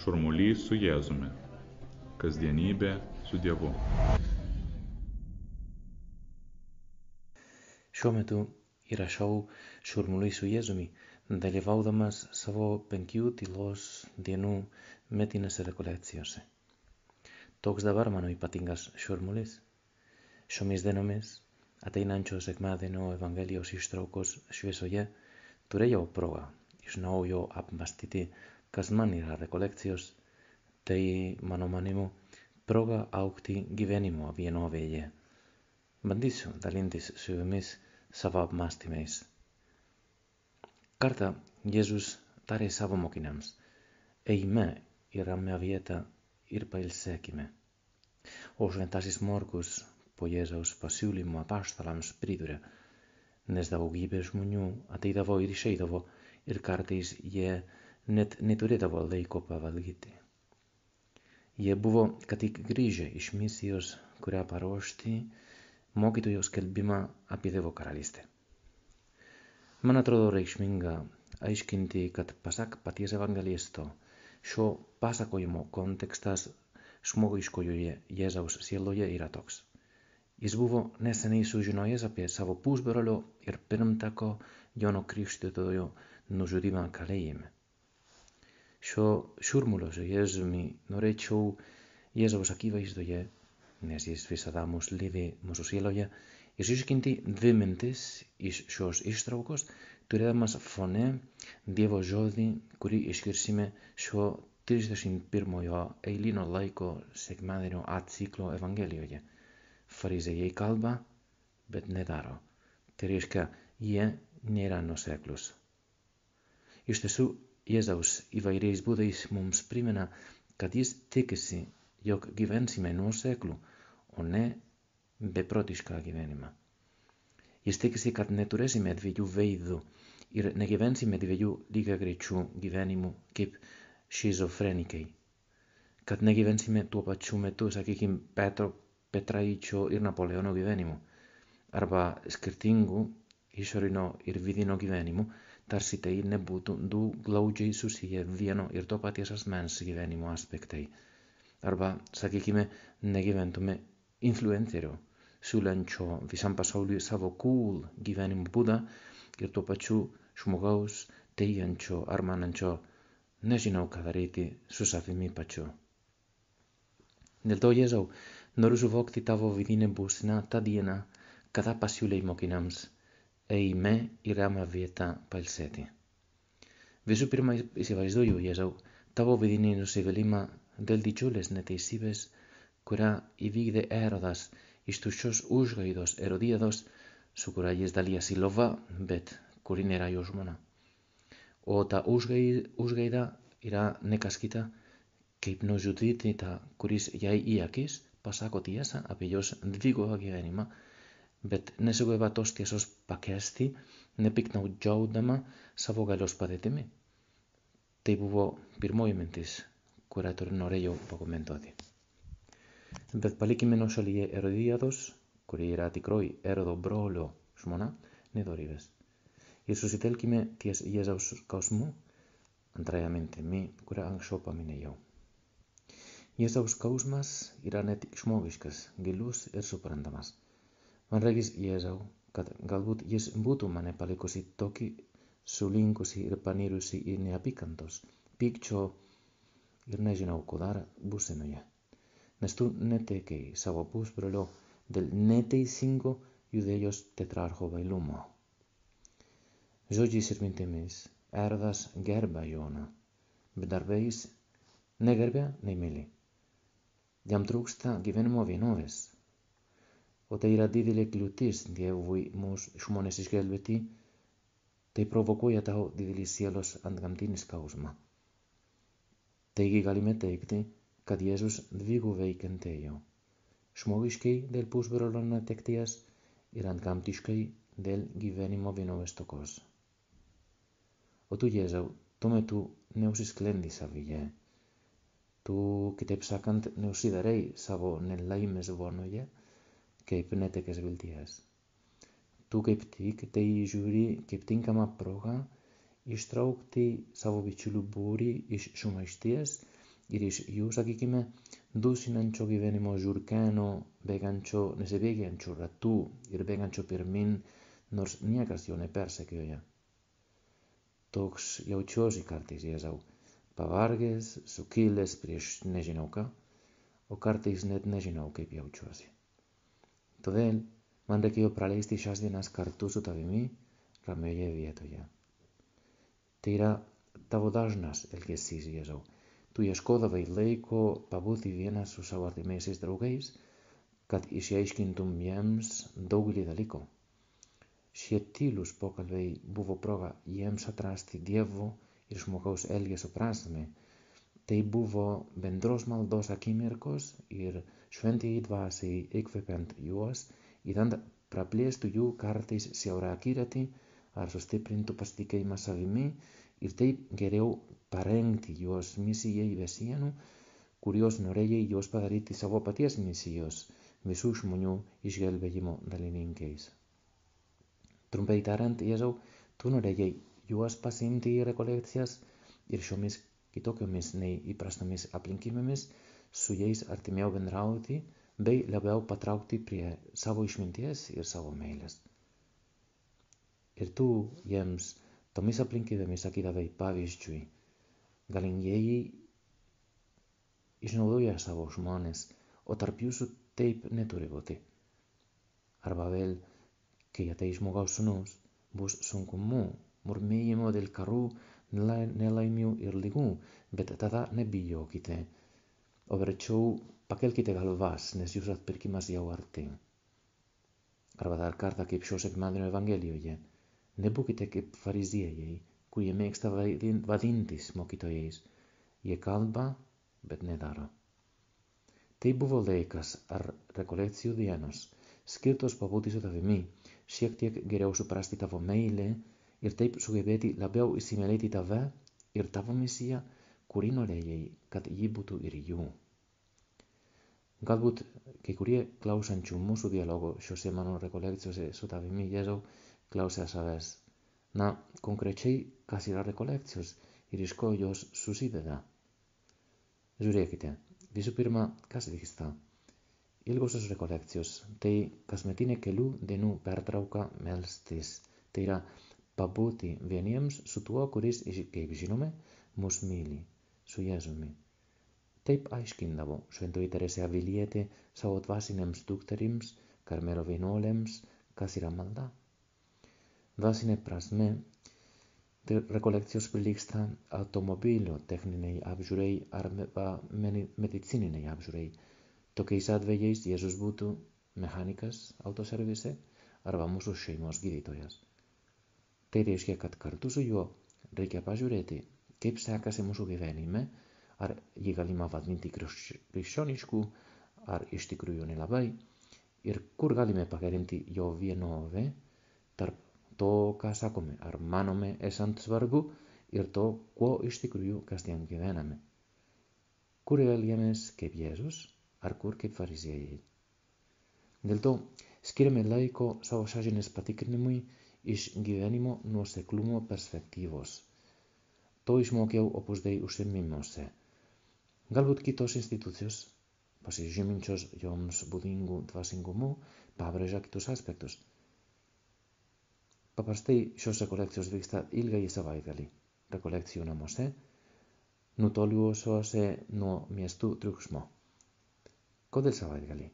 Šurmulys su Jėzumi. Kasdienybė su Dievu. Šiuo metu įrašau Šurmulys su Jėzumi, dalyvaudamas savo 5 tylos dienų metinėse rekolekcijose. Toks dabar mano ypatingas šurmulys. Šiomis dienomis, ateinančio sekmadienio Evangelijos ištraukos šviesoje, turėjau progą iš naujo apmąstyti, kas man yra rekolekcijos, tai mano manimu proga augti gyvenimo vienovėje. Bandysiu dalintis su jumis savo apmąstymais. Kartą Jėzus tarė savo mokiniams: eime į ramią vietą ir pailsėkime. O šventasis Morkus po Jėzaus pasiūlymo apaštalams priduria: nes daugybė žmonių ateidavo ir išeidavo ir kartais jie net neturėdavo laiko pavalgyti. Jie buvo ką tik grįžę iš misijos, kurią paruošti mokytojo skelbimą apie Dievo karalystę. Man atrodo reikšminga aiškinti, kad pasak paties evangelisto, šio pasakojimo kontekstas žmogiškojoje Jėzaus sieloje yra toks. Jis buvo neseniai sužinojęs apie savo pusbrolio ir pirmtako Jono Krikštytojo nužudymą kalėjime. Šio šurmulio su Jėzumi norėčiau Jėzaus akivaizdoje, nes jis visada mus lydi mūsų sieloje, išryškinti 2 mintis iš šios ištraukos, turėdamas fone Dievo žodį, kurį išgirsime šio 31 eilinio laiko sekmadienio atciklo Evangelijoje. Farizėjai kalba, bet nedaro. Tai reiškia, jie nėra nuoseklūs. Iš tiesų, Jėzaus įvairiais būdais mums primena, kad jis tikisi, jog gyvensime nuoseklų, o ne beprotišką gyvenimą. Jis tikisi, kad neturėsime 2 veidų ir negyvensime 2 lygiagrečių gyvenimų kaip šizofrenikai. Kad negyvensime tuo pačiu metu, sakykime, Petraičio ir Napoleono gyvenimu, arba skirtingų išorinio ir vidinio gyvenimų, tarsi tai nebūtų 2 glaudžiai susiję vieno ir to paties asmens gyvenimo aspektai. Arba, sakykime, negyventume influencerio, siūlančio visam pasauliui savo cool gyvenimo būdą ir tuo pačiu žmogaus teigiančio ar manančio: nežinau, ką daryti su savimi pačiu. Dėl to, Jėzau, noriu suvokti tavo vidinę būseną tą dieną, kada pasiūlei mokiniams: eime į ramią vietą pailsėti. Visų pirma, įsivaizduoju, Jėzau, tavo vidinį nusivylimą dėl didžiulės neteisybės, kurią įvykdė Erodas iš tuščios užgaidos Erodiados, su kuria jis dalijasi lova, bet kuri nėra jo žmona. O ta užgaida yra ne kas kita kaip nužudyti tą, kuris jai į akis pasako tiesą apie jos dvigubą gyvenimą, bet nesugeba tos tiesos pakęsti, nepiktnaudžiaudama savo galios padėtimi. Tai buvo pirmoji mintis, kurią norėjau pakomentuoti. Bet palikime nuošalyje Erodiados, kuri yra tikroji Erodo brolio žmona, nedorybės. Ir susitelkime ties Jėzaus skausmu, antrąja mintimi, kurią anksčiau paminėjau. Jėzaus skausmas yra ne tik žmogiškas, gilus ir suprantamas. Man regis, Jėzau, kad galbūt jis būtų mane palikusi tokį sulinkusi ir panirusi į neapykantos, pykčio ir nežinau ko dar būsenoje. Nes tu netekei savo pusbrolio dėl neteisingo judėjos tetrarcho bailumo. Žodžiais ir mintimis, Erodas gerbia Joną, bet darbais negerbia nei myli. Jam trūksta gyvenimo vienovės. O tai yra didelė kliūtis Dievui mūsų žmonės išgelbėti, tai provokuoja tau didelį sielos antgamtinį skausmą. Taigi galime teigti, kad Jėzus dvigubai kentėjo. Žmogiškai dėl pusbrolio netekties ir antgamtiškai dėl gyvenimo vienovės stokos. O tu, Jėzau, tuo metu neužsisklendi savyje. Tu, kitaip sakant, neužsidarei savo nelaimės vonioje, kaip netekęs vilties. Tu kaip tik tai žiūri kaip tinkama proga ištraukti savo bičiulių būrį iš sumaišties ir iš jų, sakykime, dusinančio gyvenimo žiurkeno, nesibėgiančio ratų ir bėgančio pirmin, nors niekas jo nepersekioja. Toks jaučiuosi kartais, Jėzau, pavargęs, sukilęs prieš nežinau ką, o kartais net nežinau, kaip jaučiuosi. Todėl man reikėjo praleisti šias dienas kartu su tavimi ramioje vietoje. Tai yra tavo dažnas elgesys, Jėzau. Tu ieškodavai laiko pabūti vienas su savo artimaisiais draugais, kad išaiškintum jiems daugelį dalykų. Šie tylūs pokalbiai buvo proga jiems atrasti Dievo ir žmogaus elgesio prasmę. Tai buvo bendros maldos akimirkos ir šventieji dvasiai įkvepiant juos, idant praplėstų jų kartais siaurą akiratį ar sustiprintų pasitikėjimą savimi ir taip geriau parengti juos misijai be sienų, kurios norėjai juos padaryti savo paties misijos, visų žmonių išgelbėjimo dalininkais. Trumpai tariant, Jėzau, tu norėjai juos pasiimti į rekolekcijas ir šiomis kitokiomis nei įprastomis aplinkybėmis su jais artimiau bendrauti bei labiau patraukti prie savo išminties ir savo meilės. Ir tu jiems tomis aplinkybėmis sakydavai pavyzdžiui, galingieji išnaudoja savo žmonės, o tarp jūsų taip neturi būti. Arba vėl, kai ateis žmogaus sūnus, bus sunkumų, murmėjimo dėl karų, nelaimių ir ligų, bet tada nebijokite, o verčiau pakelkite galvas, nes jūsų atpirkimas jau arti. Arba dar kartą kaip šio sekmadienio Evangelijoje, nebūkite kaip fariziejai, kurie mėgsta vadintis mokytojais. Jie kalba, bet nedaro. Tai buvo laikas ar rekolekcijų dienos, skirtos pabūti su tavimi, šiek tiek geriau suprasti tavo meilę ir taip sugebėti labiau įsimylėti tave ir tavo misiją, kurį norėjai, kad ji būtų ir jų. Galbūt kai kurie klausančių mūsų dialogo šiose mano rekolekcijose su tavimi, Jėzau, klausia savęs, konkrečiai, kas yra rekolekcijos ir iš ko jos susideda. Žiūrėkite, visų pirma, kas vyksta. Ilgosios rekolekcijos, tai kasmetinė kelių dienų pertrauka melstis, tai yra pabūti vieniems su tuo, kuris, kaip žinome, mus myli, su Jėzumi. Taip aiškindavo šventoji Teresė Avilietė savo dvasinėms dukterims, Karmelio vienuolėms, kas yra malda. Dvasinė prasme, rekolekcijos prilygsta automobilio techniniai apžiūrai arba medicininiai apžiūrai. Tokiais atvejais Jėzus būtų mechanikas autoservise arba mūsų šeimos gydytojas. Tai reiškia, kad kartu su juo reikia pažiūrėti, kaip sekasi mūsų gyvenime, ar jį galima vadinti krikščionišku, ar iš tikrųjų nelabai, ir kur galime pagerinti jo vienovę tarp to, ką sakome, ar manome esant svarbu, ir to, kuo iš tikrųjų kasdien gyvename. Kur elgiamės kaip Jėzus, ar kur kaip fariziejai. Dėl to skiriame laiko savo sąžinės patikrinimui iš gyvenimo nuoseklumo perspektyvos. To išmokiau Opus Dei užsiėmimuose. Galbūt kitos institucijos, pasižyminčios joms būdingų dvasingumu, pabrėžia kitus aspektus. Paprastai šios rekolekcijos vyksta ilgąjį savaitgalį. Rekolekcijų namuose, nutoliuosiuose nuo miestų triukšmo. Kodėl savaitgalį?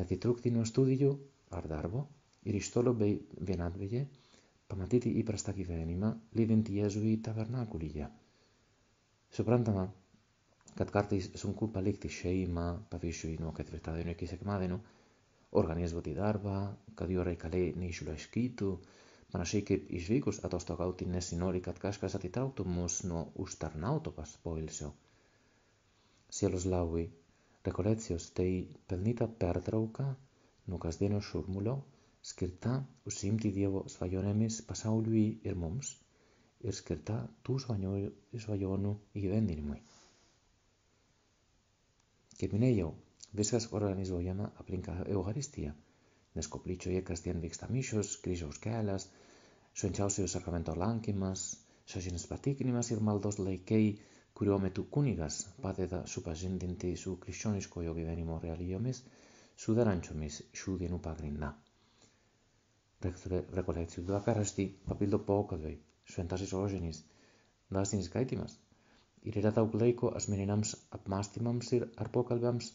Netitrūkti nuo studijų ar darbo ir iš tolo bei vienatvėje pamatyti įprastą gyvenimą, lydint Jėzų į tabernakulyje. Suprantama, kad kartais sunku palikti šeimą, pavyzdžiui, nuo ketvirtadienio iki sekmadienio, organizuoti darbą, kad jo reikaliai neišblaškytų, panašiai kaip išvykus atostogauti nesinori, kad kažkas atitrauktų mus nuo užtarnauto poilsio. Sielos labui, rekolekcijos tai pelnyta pertrauka nuo kasdienio šurmulio, skirta užsiimti Dievo svajonėmis pasauliui ir mums, ir skirta tų svajonių įgyvendinimui. Kaip minėjau, viskas organizuojama aplink Eucharistiją, nes koplyčioje kasdien vyksta mišios, kryžiaus kelias, švenčiausiojo sakramento lankymas, sąžinės patikrinimas ir maldos laikai, kurio metu kunigas padeda supažindinti su krikščioniškojo gyvenimo realijomis, sudarančiomis šių dienų pagrindą. Rekolekcijų tvarkaraštį papildo pokalbiai, šventasis rožinis, dvasinis skaitymas ir yra daug laiko asmeniniams apmąstymams ar pokalbiams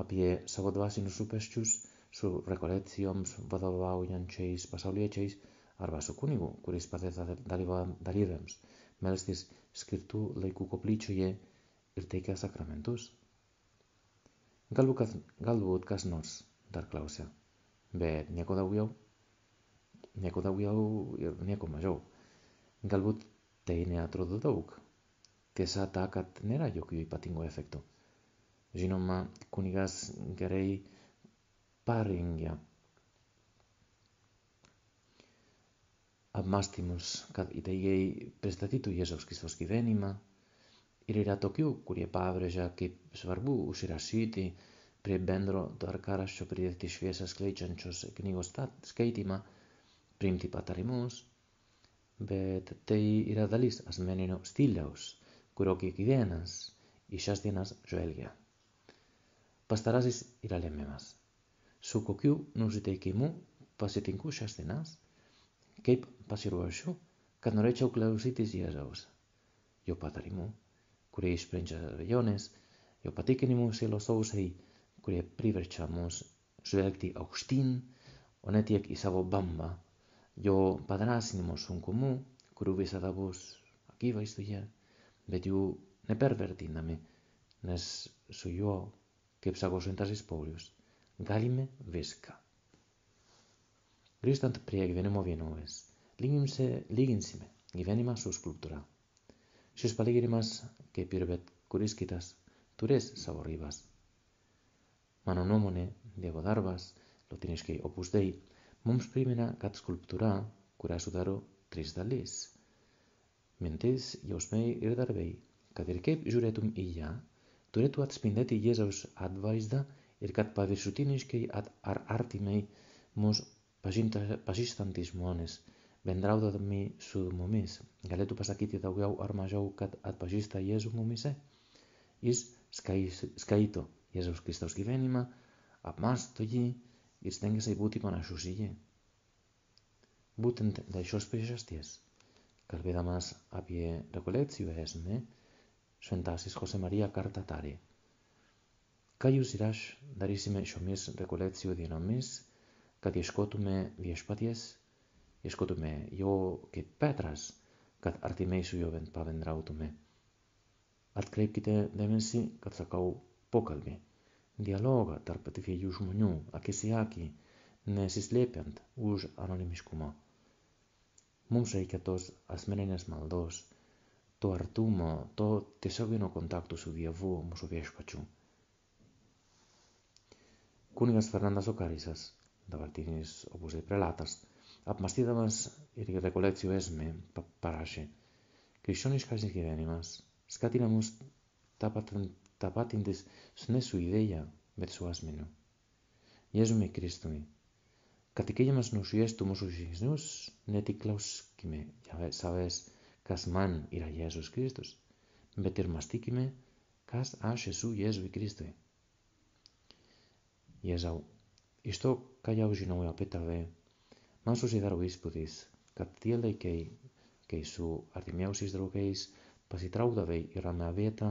apie savo dvasinius rūpesčius su rekolekcijoms vadovaujančiais pasauliečiais arba su kunigu, kuris padeda dalyviams melstis skirtų laikų koplyčioje ir teikia sakramentus. Galbūt kas nors dar klausia, bet nieko daugiau ir nieko mažiau. Galbūt tai neatrodo daug. Tiesa ta, kad nėra jokių ypatingų efektų. Žinoma, kunigas gerai parengia apmąstymus, kad įtaigiai pristatytų Jėzaus Kristaus gyvenimą. Ir yra tokių, kurie pabrėžia, kaip svarbu užsirašyti prie bendro tvarkaraščio pridėti šviesą skleidžiančios knygos skaitymą, priimti patarimus, bet tai yra dalis asmeninio stiliaus, kurio kiekvienas į šias dienas žvelgia. Pastarasis yra lemiamas. Su kokiu nusiteikimu pasitinku šias dienas, kaip pasiruošiu, kad norėčiau klausytis Jėzaus, jo patarimų, kurie išsprendžia abejonės, jo patikinimų sielos sausai, kurie priverčia mus žvelgti aukštyn, o ne tiek į savo bambą, jo padrąsinimo sunkumų, kurių visada bus akivaizdoje, bet jų nepervertinami, nes su juo, kaip sako šventasis Paulius, galime viską. Grįžtant prie gyvenimo vienovės, lyginsime gyvenimą su skulptūra. Šis palyginimas, kaip ir bet kuris kitas, turės savo ribas. Mano nuomonė, Dievo darbas, lotyniškai opus dei, mums primena, kad skulptūra, kurią sudaro 3 dalys – mintis, jausmai ir darbai, kad ir kaip žiūrėtum į ją, turėtų atspindėti Jėzaus atvaizdą ir kad paviršutiniškai ar artimai mus pažįstantys žmonės, bendraudami su mumis, galėtų pasakyti daugiau ar mažiau, kad atpažįsta Jėzų mumise. Jis skaito Jėzaus Kristaus gyvenimą, apmąsto jį ir stengiasi būti panašus į jį. Būtent dėl šios priežasties, kalbėdamas apie rekolekcijų esmę, šventasis José María Carta tarė: ką jūs ir aš darysime šiomis rekolekcijų dienomis, kad ieškotume viešpaties, ieškotume jo kaip Petras, kad artimai su juo pabendrautume. Atkreipkite dėmesį, kad sakau pokalbį, dialogą tarp dviejų žmonių, akis į akį, nesislėpiant už anonimiškumą. Mums reikia tos asmeninės maldos, to artumo, to tiesioginio kontakto su Dievu, mūsų viešpačiu. Kunigas Fernandas Ocarisas, dabartinis opus dei prelatas, apmąstydamas ir rekolekcijų esmę, parašė: krikščioniškasis gyvenimas skatina mus tapatintis ne su idėja, bet su asmeniu, Jėzumi Kristumi. Kad tikėjimas nušviestų mūsų žingsnius, ne tik klauskime savęs, kas man yra Jėzus Kristus, bet ir mąstykime, kas aš esu Jėzui Kristui. Jėzau, iš to, ką jau žinau apie tave, man susidaro įspūdis, kad tie laikai, kai su artimiausiais draugais pasitraukdavai į ramią vietą,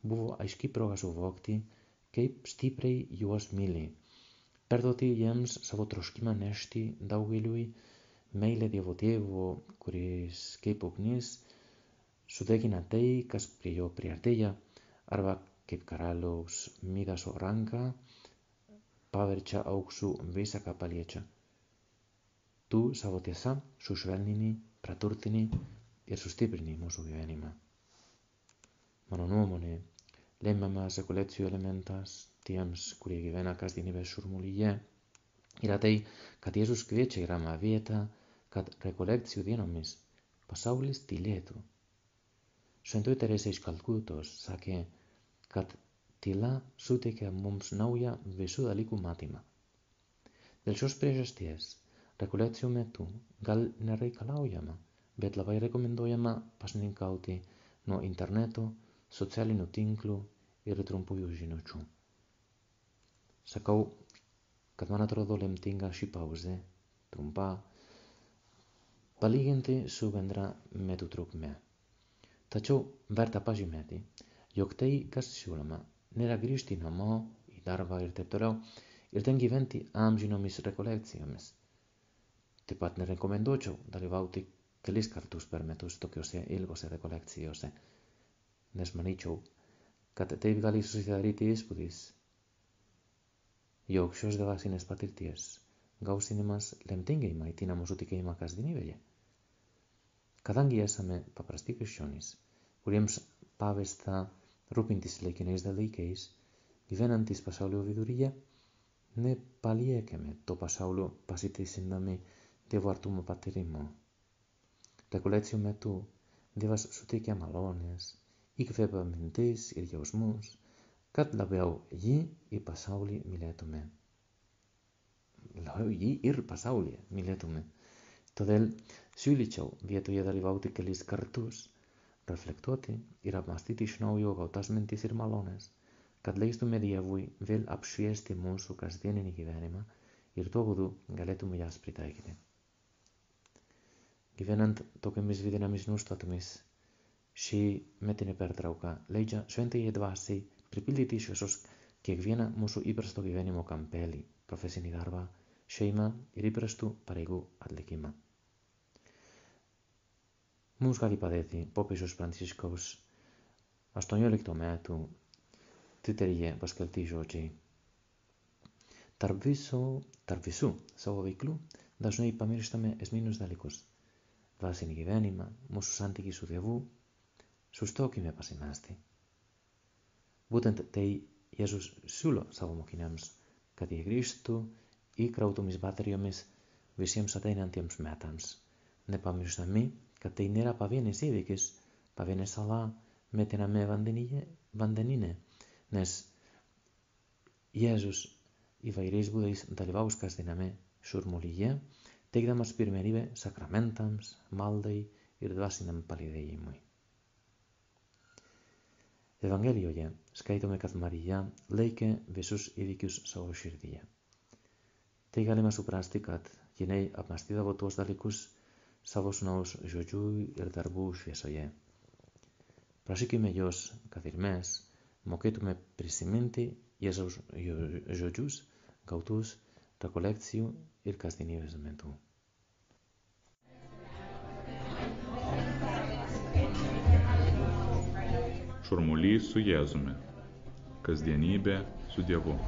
buvo aiški proga suvokti, kaip stipriai juos myli, perduoti jiems savo troškimą nešti daugeliui meilę Dievo Tėvo, kuris kaip ugnis sudegina tai, kas prie jo priartėja, arba kaip karaliaus Midaso ranka paverčia auksu visą, ką paliečia. Tu savo tiesa sušvelnini, praturtini ir sustiprini mūsų gyvenimą. Mano nuomonė, lemiamas rekolekcijų elementas tiems, kurie gyvena kasdienybės šurmulyje, yra tai, kad Jėzus kviečia į ramią vietą, kad rekolekcijų dienomis pasaulis tylėtų. Šventoji Teresė iš Kalkutos sakė, kad tyla suteikia mums naują visų dalykų matymą. Dėl šios priežasties, rekolekcijų metu gal nereikalaujama, bet labai rekomenduojama pasninkauti nuo interneto, socialinių tinklų ir trumpųjų žinučių. Sakau, kad man atrodo lemtinga ši pauzė, trumpa, palyginti su bendra metų trukme. Tačiau verta pažymėti, jog tai, kas siūloma, nėra grįžti namo, į darbą ir taip toliau, ir ten gyventi amžinomis rekolekcijomis. Taip pat nerekomenduočiau dalyvauti kelis kartus per metus tokiuose ilgose rekolekcijose, nes manyčiau, kad taip gali susidaryti įspūdis, jog šios dvasinės patirties gausinimas lemtingai maitina mūsų tikėjimą kasdienybėje. Kadangi esame paprasti krikščionys, kuriems pavesta rūpintis laikinais dalykais, gyvenantis pasaulio viduryje, nepaliekame to pasaulio pasiteisindami Dievo artumo patyrimo. Rekolekcijų metu Dievas suteikia malonės, įkvepia mintis ir jausmus, kad labiau jį ir pasaulį mylėtume. Todėl siūlyčiau vietoje dalyvauti kelis kartus, reflektuoti ir apmąstyti iš naujo gautas mintis ir malonės, kad leistume Dievui vėl apšviesti mūsų kasdieninį gyvenimą ir tuo būdu galėtume jas pritaikyti. Gyvenant tokiamis vidinėmis nuostatomis, ši metinė pertrauka leidžia šventajai dvasiai pripildyti šviesos kiekvieną mūsų įprasto gyvenimo kampelį, profesinį darbą, šeimą ir įprastų pareigų atlikimą. Mums gali padėti popiežiaus Pranciškaus 18 metų Twitteryje paskelbti žodžiai. Tarp visų savo veiklų dažnai pamirštame esminius dalykus. Dvasinį gyvenimą, mūsų santykį su Dievu, sustokime pasimesti. Būtent tai Jėzus siūlo savo mokiniams, kad jie grįžtų įkrautomis baterijomis visiems ateinantiems metams, nepamiršdami, kad tai nėra pavienis įvykis, pavienė sala metiname vandenyne, nes Jėzus įvairiais būdais dalyvaus kasdiename šurmulyje, teikdamas pirmenybę sakramentams, maldai ir dvasiniam palydėjimui. Evangelijoje skaitome, kad Marija laikė visus įvykius savo širdyje. Tai galima suprasti, kad jinai apmąstydavo tuos dalykus savo sūnaus žodžių ir darbų šviesoje. Prašykime jos, kad ir mes mokėtume prisiminti Jėzaus žodžius gautus rekolekcijų ir kasdienybės metu. Šurmulys su Jėzumi. Kasdienybė su Dievu.